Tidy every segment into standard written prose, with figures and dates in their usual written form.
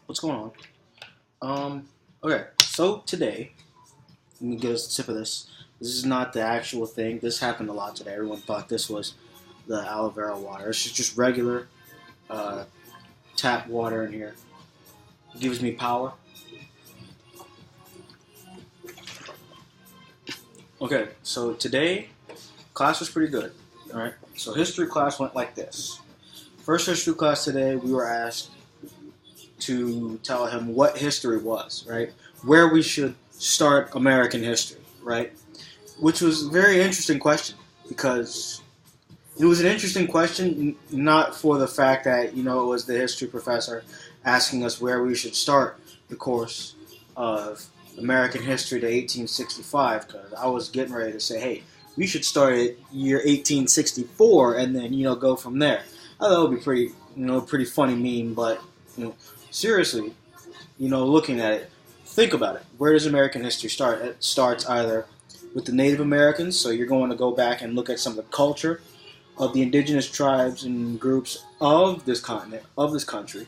What's going on? Okay, so today, let me get a sip of this. This is not the actual thing. This happened a lot today. Everyone thought this was the aloe vera water. It's just regular uh, tap water in here. It gives me power. Okay, so today, class was pretty good. Alright, so history class went like this. First history class today, we were asked to tell him what history was, right? Where we should start American history, right? Which was a very interesting question because it was an interesting question, not for the fact that, it was the history professor asking us where we should start the course of American history to 1865, because I was getting ready to say, hey, we should start at year 1864 and then, go from there. I thought it would be pretty funny meme, but, seriously, looking at it, think about it. Where does American history start? It starts either with the Native Americans, so you're going to go back and look at some of the culture of the indigenous tribes and groups of this continent, of this country.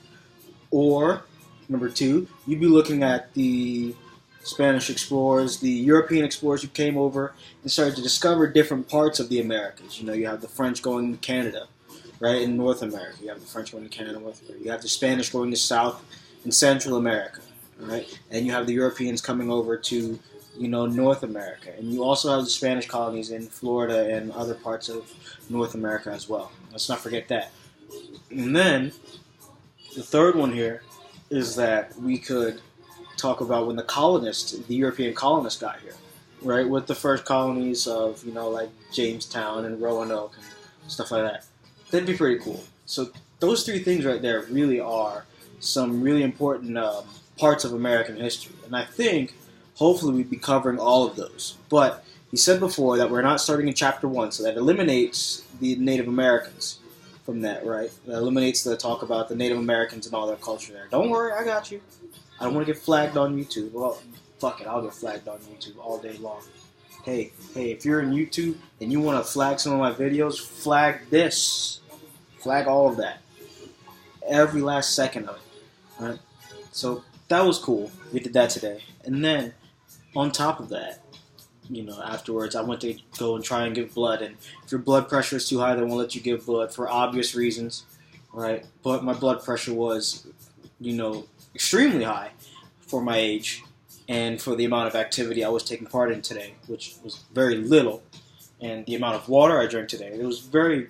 Or, number two, you'd be looking at the Spanish explorers, the European explorers who came over and started to discover different parts of the Americas. You have the French going to Canada, right, in North America. You have the French going to Canada, North America. You have the Spanish going to South and Central America, right? And you have the Europeans coming over to, North America. And you also have the Spanish colonies in Florida and other parts of North America as well. Let's not forget that. And then the third one here is that we could talk about when the European colonists got here, right? With the first colonies of, like Jamestown and Roanoke and stuff like that. That'd be pretty cool. So those three things right there really are some really important parts of American history. And I think, hopefully, we'd be covering all of those. But he said before that we're not starting in Chapter 1, so that eliminates the Native Americans from that, right? That eliminates the talk about the Native Americans and all their culture there. Don't worry, I got you. I don't want to get flagged on YouTube. Well, fuck it, I'll get flagged on YouTube all day long. Hey, if you're in YouTube and you want to flag some of my videos, flag this. Flag all of that. Every last second of it. Alright? So, that was cool. We did that today. And then, on top of that, afterwards, I went to go and try and give blood. And if your blood pressure is too high, they won't let you give blood for obvious reasons. Right? But my blood pressure was, extremely high for my age and for the amount of activity I was taking part in today, which was very little, and the amount of water I drank today. It was very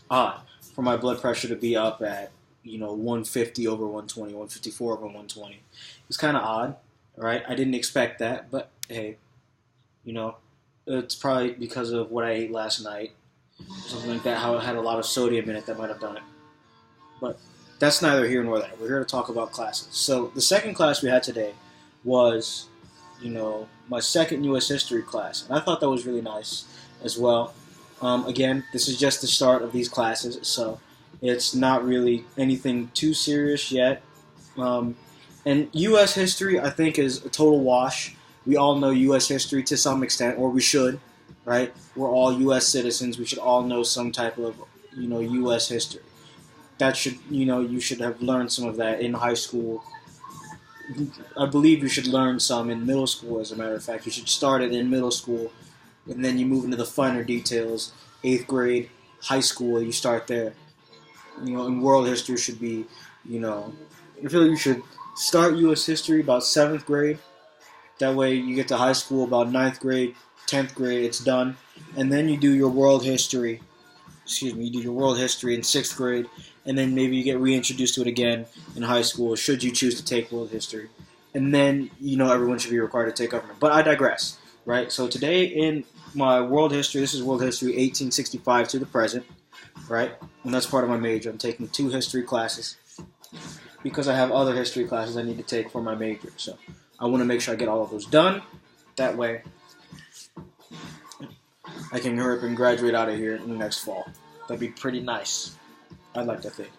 odd for my blood pressure to be up at 150 over 120, 154 over 120. It was kind of odd, right? I didn't expect that, but hey, it's probably because of what I ate last night, something like that. How it had a lot of sodium in it that might have done it, but that's neither here nor there. We're here to talk about classes. So the second class we had today was, my second U.S. history class. And I thought that was really nice as well. Again, this is just the start of these classes, so it's not really anything too serious yet. And U.S. history, I think, is a total wash. We all know U.S. history to some extent, or we should, right? We're all U.S. citizens. We should all know some type of, U.S. history. That should, you should have learned some of that in high school. I believe you should learn some in middle school, as a matter of fact. You should start it in middle school, and then you move into the finer details. 8th grade, high school, you start there. And world history should be, I feel like you should start U.S. history about 7th grade. That way you get to high school about 9th grade, 10th grade, it's done. And then you do your world history. You do your world history in 6th grade, and then maybe you get reintroduced to it again in high school, should you choose to take world history. And then, everyone should be required to take government. But I digress, right? So today in my world history, this is world history 1865 to the present, right? And that's part of my major. I'm taking 2 history classes because I have other history classes I need to take for my major. So I want to make sure I get all of those done. That way I can hurry up and graduate out of here in the next fall. That'd be pretty nice. I'd like to think.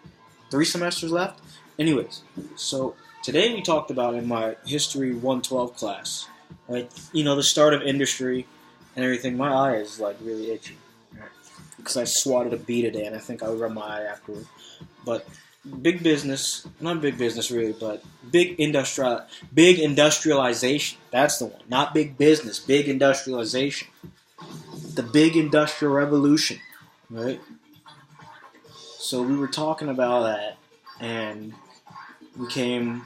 3 semesters left? Anyways, so today we talked about in my History 112 class, right? The start of industry and everything. My eye is like really itchy, right? Because I swatted a bee today and I think I would rub my eye afterward. But big business, not big business really, but big industrialization. That's the one. Not big business, big industrialization. The big industrial revolution, right? So we were talking about that, and we came,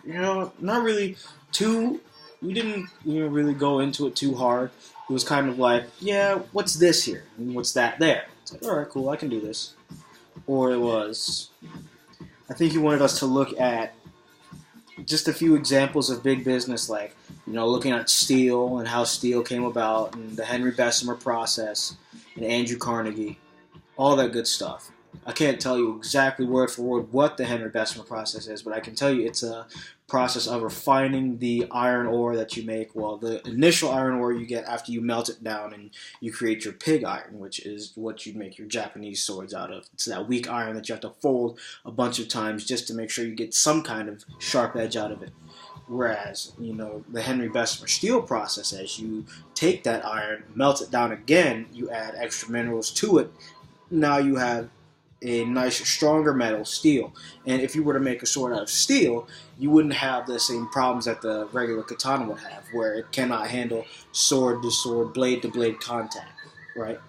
not really too. We didn't, really go into it too hard. It was kind of like, yeah, what's this here and what's that there? It's like, all right, cool, I can do this. Or it was, I think he wanted us to look at just a few examples of big business, like, looking at steel and how steel came about, and the Henry Bessemer process, and Andrew Carnegie, all that good stuff. I can't tell you exactly word for word what the Henry Bessemer process is, but I can tell you it's a process of refining the iron ore that you make. Well, the initial iron ore you get after you melt it down and you create your pig iron, which is what you make your Japanese swords out of. It's that weak iron that you have to fold a bunch of times just to make sure you get some kind of sharp edge out of it. Whereas, the Henry Bessemer steel process, as you take that iron, melt it down again, you add extra minerals to it. Now you have a nice, stronger metal, steel. And if you were to make a sword out of steel, you wouldn't have the same problems that the regular katana would have, where it cannot handle sword to sword, blade to blade contact, right?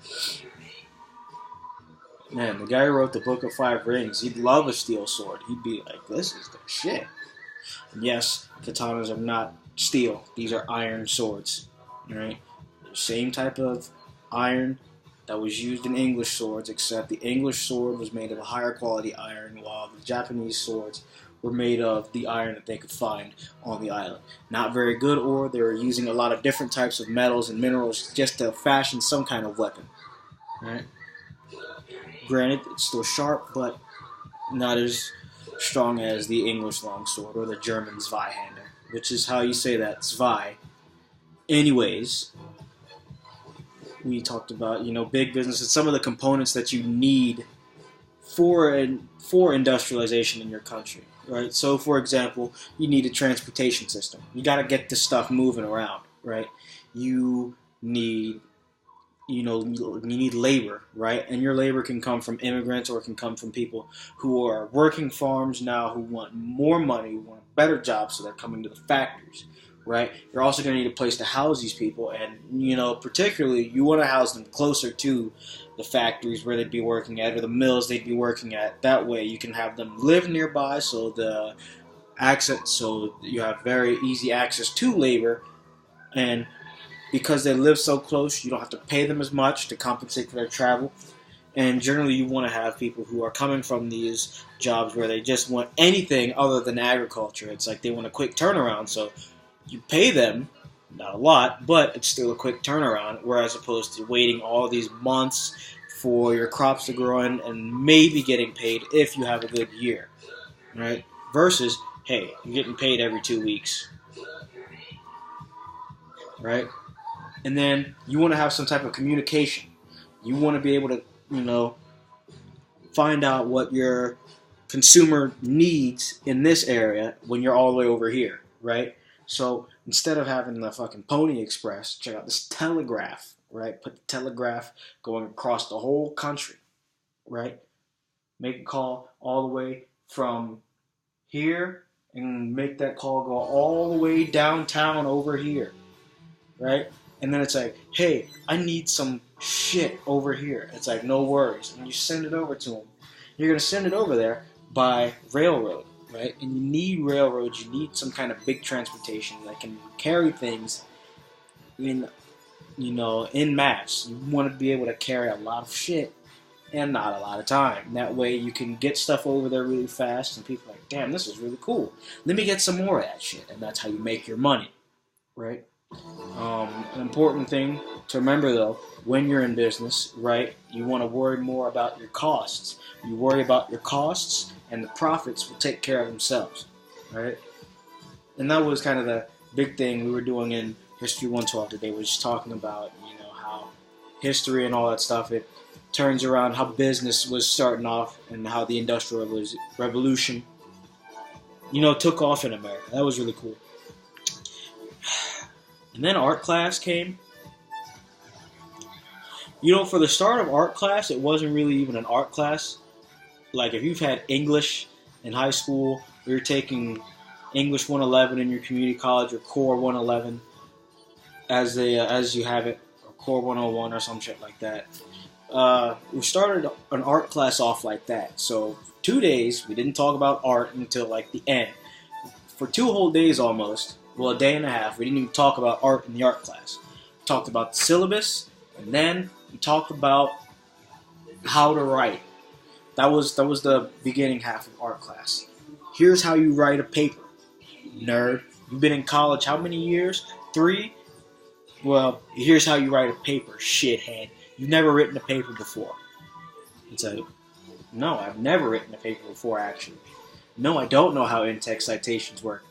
Man, the guy who wrote the Book of Five Rings, he'd love a steel sword. He'd be like, this is the shit. And yes, katanas are not steel. These are iron swords, right? Same type of iron that was used in English swords, except the English sword was made of a higher quality iron, while the Japanese swords were made of the iron that they could find on the island. Not very good ore. They were using a lot of different types of metals and minerals just to fashion some kind of weapon. Right? Granted, it's still sharp, but not as strong as the English longsword or the German Zweihander, which is how you say that, Zwei. Anyways, we talked about, big business and some of the components that you need for industrialization in your country, right? So, for example, you need a transportation system. You got to get this stuff moving around, right? You need, you need labor, right? And your labor can come from immigrants or it can come from people who are working farms now, who want more money, who want better jobs, so they're coming to the factories. Right? You're also going to need a place to house these people, and particularly you want to house them closer to the factories where they'd be working at, or the mills they'd be working at. That way, you can have them live nearby, so you have very easy access to labor, and because they live so close, you don't have to pay them as much to compensate for their travel. And generally, you want to have people who are coming from these jobs where they just want anything other than agriculture. It's like they want a quick turnaround, so you pay them, not a lot, but it's still a quick turnaround, whereas opposed to waiting all these months for your crops to grow in and maybe getting paid if you have a good year, right? Versus, hey, you're getting paid every 2 weeks, right? And then you want to have some type of communication. You want to be able to, find out what your consumer needs in this area when you're all the way over here, right? So instead of having the fucking Pony Express, check out this Telegraph, right? Put the Telegraph going across the whole country, right? Make a call all the way from here and make that call go all the way downtown over here, right? And then it's like, hey, I need some shit over here. It's like, no worries. And you send it over to them. You're going to send it over there by railroad. Right? And you need railroads, you need some kind of big transportation that can carry things in mass. You want to be able to carry a lot of shit and not a lot of time. That way you can get stuff over there really fast and people are like, damn, this is really cool. Let me get some more of that shit. And that's how you make your money. Right? An important thing to remember though, when you're in business, right, you want to worry more about your costs. You worry about your costs and the profits will take care of themselves, right? And that was kind of the big thing we were doing in History 112 today. We're just talking about, how history and all that stuff, it turns around how business was starting off and how the Industrial Revolution, took off in America. That was really cool. And then art class came. For the start of art class, it wasn't really even an art class. like if you've had English in high school, or you're taking English 111 in your community college or Core 111 as you have it, or Core 101 or some shit like that. We started an art class off like that. So 2 days we didn't talk about art until like the end. For 2 whole days almost, well, a day and a half, we didn't even talk about art in the art class. We talked about the syllabus, and then we talked about how to write. That was the beginning half of art class. Here's how you write a paper, nerd. You've been in college how many years? 3? Well, here's how you write a paper, shithead. You've never written a paper before. It's like, no, I've never written a paper before, actually. No, I don't know how in-text citations work.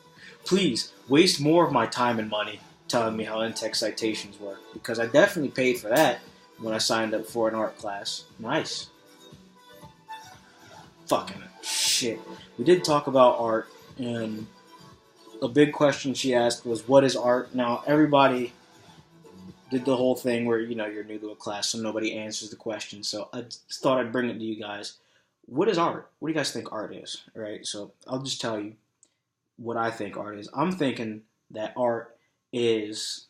Please, waste more of my time and money telling me how in-text citations work, because I definitely paid for that when I signed up for an art class. Nice. Fucking shit. We did talk about art, and a big question she asked was, what is art? Now, everybody did the whole thing where, you're new to a class, so nobody answers the question. So I just thought I'd bring it to you guys. What is art? What do you guys think art is? All right, so I'll just tell you what I think art is. I'm thinking that art is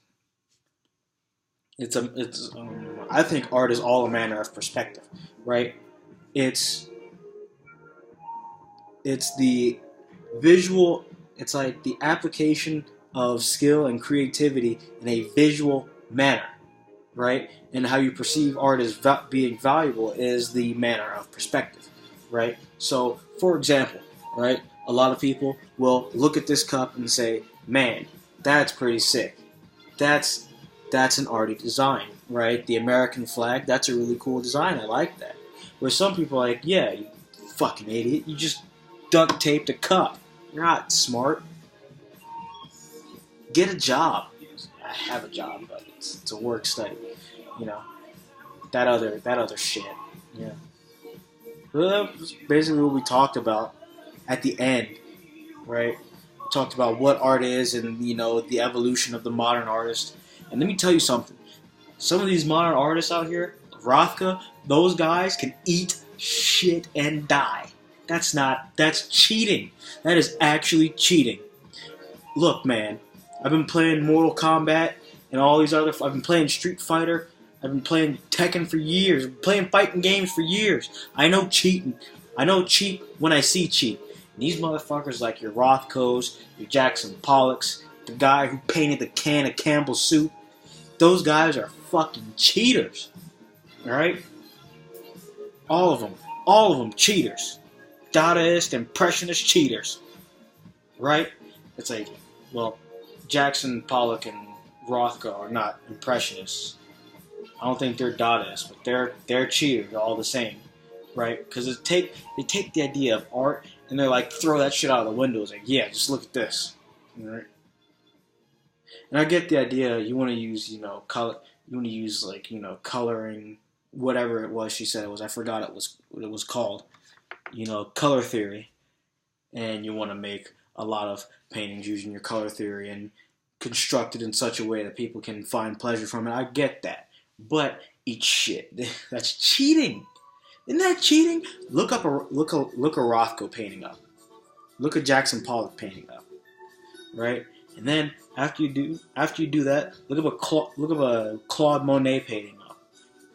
I think art is all a manner of perspective, right? It's the visual. It's like the application of skill and creativity in a visual manner, right? And how you perceive art as being valuable is the manner of perspective, right? So, for example, right, a lot of people will look at this cup and say, man, that's pretty sick. That's an arty design, right? The American flag, that's a really cool design. I like that. Where some people are like, yeah, you fucking idiot, you just duct taped a cup. You're not smart. Get a job. I have a job, but it's a work study. That other shit. Yeah. Well, that was basically what we talked about at the end, right? We talked about what art is and, the evolution of the modern artist. And let me tell you something. Some of these modern artists out here, Rothko, those guys can eat shit and die. That's cheating. That is actually cheating. Look, man, I've been playing Mortal Kombat and all these other. I've been playing Street Fighter. I've been playing Tekken for years. I've been playing fighting games for years. I know cheating. I know cheat when I see cheat. And these motherfuckers like your Rothkos, your Jackson Pollocks, the guy who painted the can of Campbell's soup, those guys are fucking cheaters. Alright? All of them cheaters. Dadaist, impressionist cheaters. Right? It's like, well, Jackson Pollock and Rothko are not impressionists. I don't think they're Dadaists, but they're cheaters all the same, right? Because they take the idea of art and they're like, throw that shit out of the window. It's like, yeah, just look at this, right? And I get the idea. You want to use color. You want to use like coloring, whatever it was she said it was. I forgot what it was called. Color theory, and you want to make a lot of paintings using your color theory and construct it in such a way that people can find pleasure from it. I get that. But eat shit. That's cheating. Isn't that cheating? Look a Rothko painting up. Look a Jackson Pollock painting up. Right? And then after you do that, look up a Claude Monet painting up.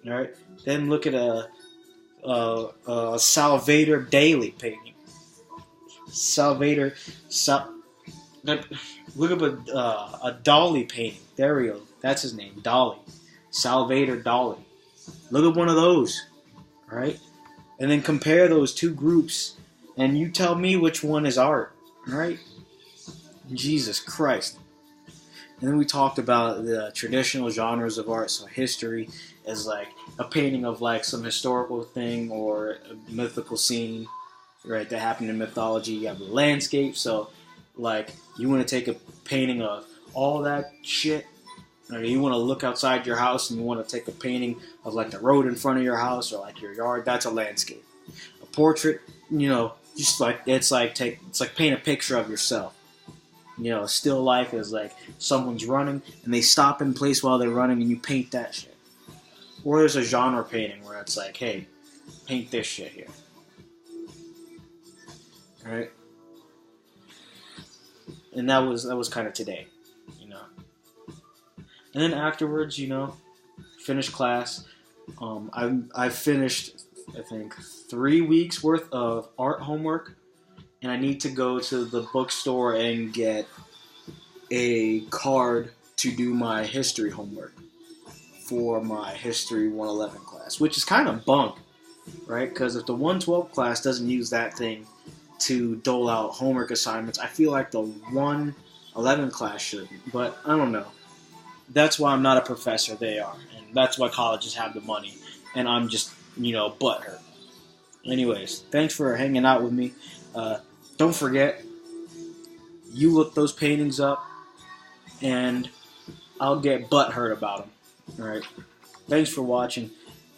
All right? Then look at a Salvador Dali painting. Look up a Dali painting. There we go. That's his name, Dali. Salvador Dali. Look at one of those, right? And then compare those two groups, and you tell me which one is art, right? Jesus Christ. And then we talked about the traditional genres of art. So history is like a painting of like some historical thing or a mythical scene, right, that happened in mythology. You have the landscape. So like you want to take a painting of all that shit. Or you want to look outside your house and you want to take a painting of like the road in front of your house or like your yard. That's a landscape. A portrait, just like it's like paint a picture of yourself. Still life is like someone's running and they stop in place while they're running and you paint that shit. Or there's a genre painting where it's like, hey, paint this shit here. right? And that was kind of today, you know. And then afterwards, you know, finished class. I finished, I think, 3 weeks worth of art homework, and I need to go to the bookstore and get a card to do my history homework for my History 111 class, which is kind of bunk, right? Because if the 112 class doesn't use that thing to dole out homework assignments, I feel like the 111 class should. But I don't know. That's why I'm not a professor. They are. And that's why colleges have the money. And I'm just, you know, butthurt. Anyways, thanks for hanging out with me. Don't forget, you look those paintings up, and I'll get butthurt about them. Alright? Thanks for watching.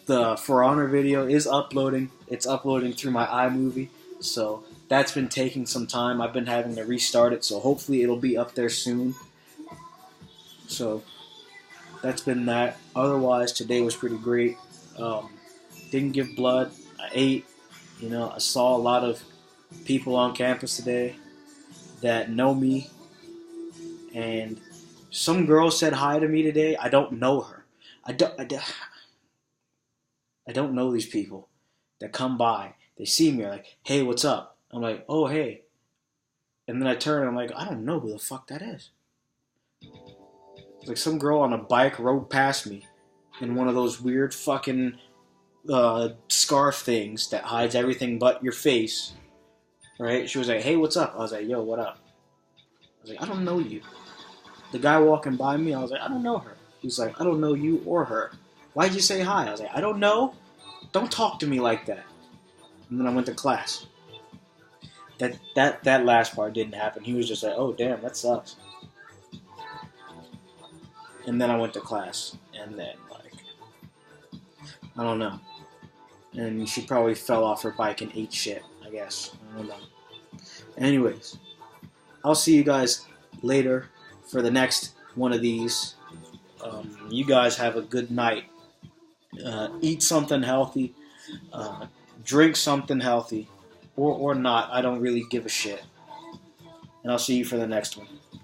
The For Honor video is uploading. It's uploading through my iMovie. So that's been taking some time. I've been having to restart it. So hopefully it'll be up there soon. So that's been that. Otherwise, today was pretty great. Didn't give blood. I ate. You know, I saw a lot of people on campus today that know me. And some girl said hi to me today. I don't know her. I don't know these people that come by. They see me, like, hey, what's up? I'm like, oh, hey. And then I turn and I'm like, I don't know who the fuck that is. Like some girl on a bike rode past me in one of those weird fucking scarf things that hides everything but your face. Right? She was like, hey, what's up? I was like, yo, what up? I was like, I don't know you. The guy walking by me, I was like, I don't know her. He's like, I don't know you or her. Why'd you say hi? I was like, I don't know. Don't talk to me like that. And then I went to class. That last part didn't happen. He was just like, oh, damn, that sucks. And then I went to class. And then, like, I don't know. And she probably fell off her bike and ate shit, I guess. I don't know. Anyways, I'll see you guys later for the next one of these. You guys have a good night. Eat something healthy. Drink something healthy. Or not. I don't really give a shit. And I'll see you for the next one.